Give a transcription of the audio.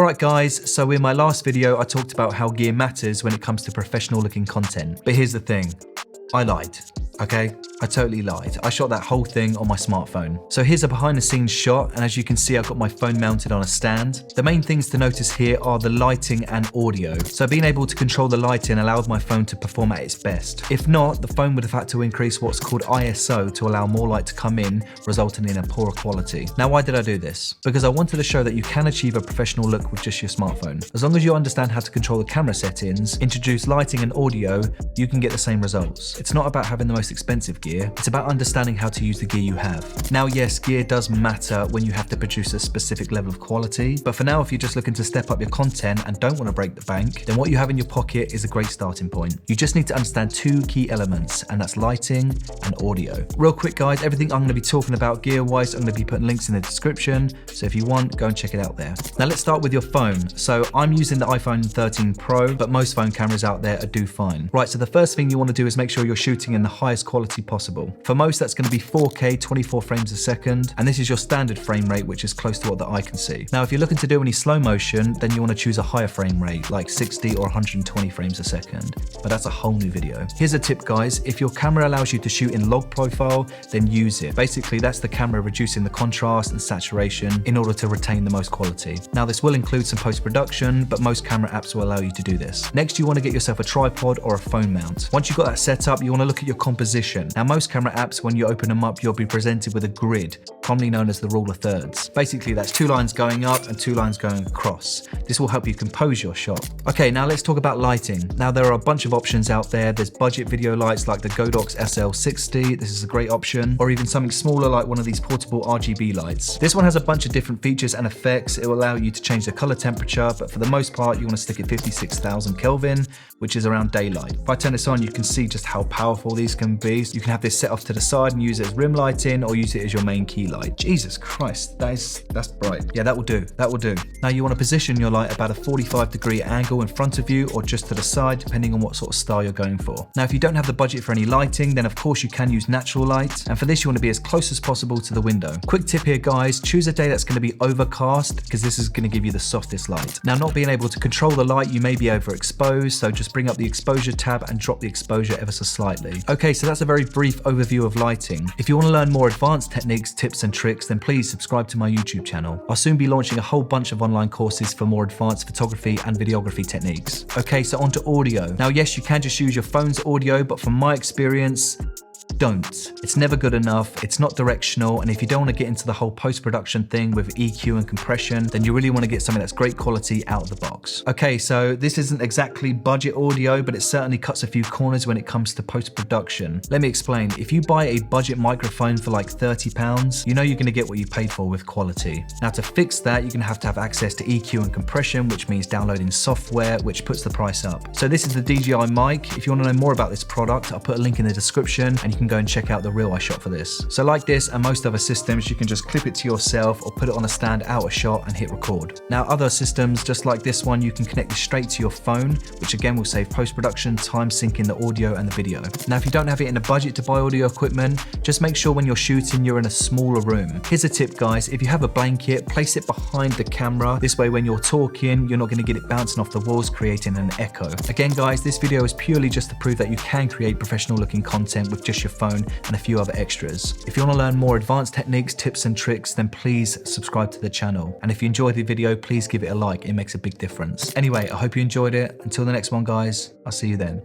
Alright guys, so in my last video I talked about how gear matters when it comes to professional looking content. But here's the thing, I lied, okay? I totally lied. I shot that whole thing on my smartphone. So here's a behind the scenes shot, and as you can see I've got my phone mounted on a stand. The main things to notice here are the lighting and audio. So being able to control the lighting allowed my phone to perform at its best. If not, the phone would have had to increase what's called ISO to allow more light to come in, resulting in a poorer quality. Now why did I do this? Because I wanted to show that you can achieve a professional look with just your smartphone. As long as you understand how to control the camera settings, introduce lighting and audio, you can get the same results. It's not about having the most expensive gear, it's about understanding how to use the gear you have. Now yes, gear does matter when you have to produce a specific level of quality, but for now if you're just looking to step up your content and don't want to break the bank, then what you have in your pocket is a great starting point. You just need to understand two key elements, and that's lighting and audio. Real quick guys, everything I'm going to be talking about gear wise, I'm going to be putting links in the description, so if you want, go and check it out there. Now let's start with your phone. So I'm using the iPhone 13 Pro, but most phone cameras out there do fine. Right, so the first thing you want to do is make sure you're shooting in the highest quality possible. For most, that's going to be 4K 24 frames a second, and this is your standard frame rate, which is close to what the eye can see. Now if you're looking to do any slow motion, then you want to choose a higher frame rate, like 60 or 120 frames a second, but that's a whole new video. Here's a tip guys, if your camera allows you to shoot in log profile, then use it. Basically that's the camera reducing the contrast and saturation in order to retain the most quality. Now this will include some post-production, but most camera apps will allow you to do this. Next you want to get yourself a tripod or a phone mount. Once you've got that set up, you want to look at your composition. Now most camera apps, when you open them up, you'll be presented with a grid, commonly known as the rule of thirds. Basically that's two lines going up and two lines going across. This will help you compose your shot. Okay, now let's talk about lighting. Now there are a bunch of options out there. There's budget video lights like the Godox SL60, this is a great option, or even something smaller like one of these portable RGB lights. This one has a bunch of different features and effects. It will allow you to change the color temperature, but for the most part you want to stick at 56,000 Kelvin, which is around daylight. If I turn this on, you can see just how powerful these can be. You can have this set off to the side and use it as rim lighting, or use it as your main key light. Jesus Christ, that's bright. Yeah, that will do, that will do. Now you want to position your light about a 45-degree angle in front of you or just to the side, depending on what sort of style you're going for. Now if you don't have the budget for any lighting, then of course you can use natural light, and for this you want to be as close as possible to the window. Quick tip here guys, choose a day that's going to be overcast, because this is going to give you the softest light. Now not being able to control the light, you may be overexposed, so just bring up the exposure tab and drop the exposure ever so slightly. Okay, so that's a very brief overview of lighting. If you want to learn more advanced techniques, tips and tricks, then please subscribe to my YouTube channel. I'll soon be launching a whole bunch of online courses for more advanced photography and videography techniques. Okay, so on to audio. Now yes, you can just use your phone's audio, but from my experience, don't. It's never good enough, it's not directional, and if you don't want to get into the whole post-production thing with EQ and compression, then you really want to get something that's great quality out of the box. Okay, so this isn't exactly budget audio, but it certainly cuts a few corners when it comes to post-production. Let me explain. If you buy a budget microphone for like £30, you know you're going to get what you paid for with quality. Now to fix that, you're going to have access to EQ and compression, which means downloading software, which puts the price up. So this is the DJI mic. If you want to know more about this product, I'll put a link in the description, and you can go and check out the reel I shot for this. So like this and most other systems, you can just clip it to yourself or put it on a stand out a shot and hit record. Now other systems just like this one, you can connect this straight to your phone, which again will save post-production time syncing the audio and the video. Now if you don't have it in a budget to buy audio equipment, just make sure when you're shooting you're in a smaller room. Here's a tip guys, if you have a blanket, place it behind the camera. This way when you're talking, you're not going to get it bouncing off the walls creating an echo. Again guys, this video is purely just to prove that you can create professional looking content with just your phone and a few other extras. If you want to learn more advanced techniques, tips and tricks, then please subscribe to the channel. And if you enjoyed the video, please give it a like, it makes a big difference. Anyway, I hope you enjoyed it. Until the next one guys, I'll see you then.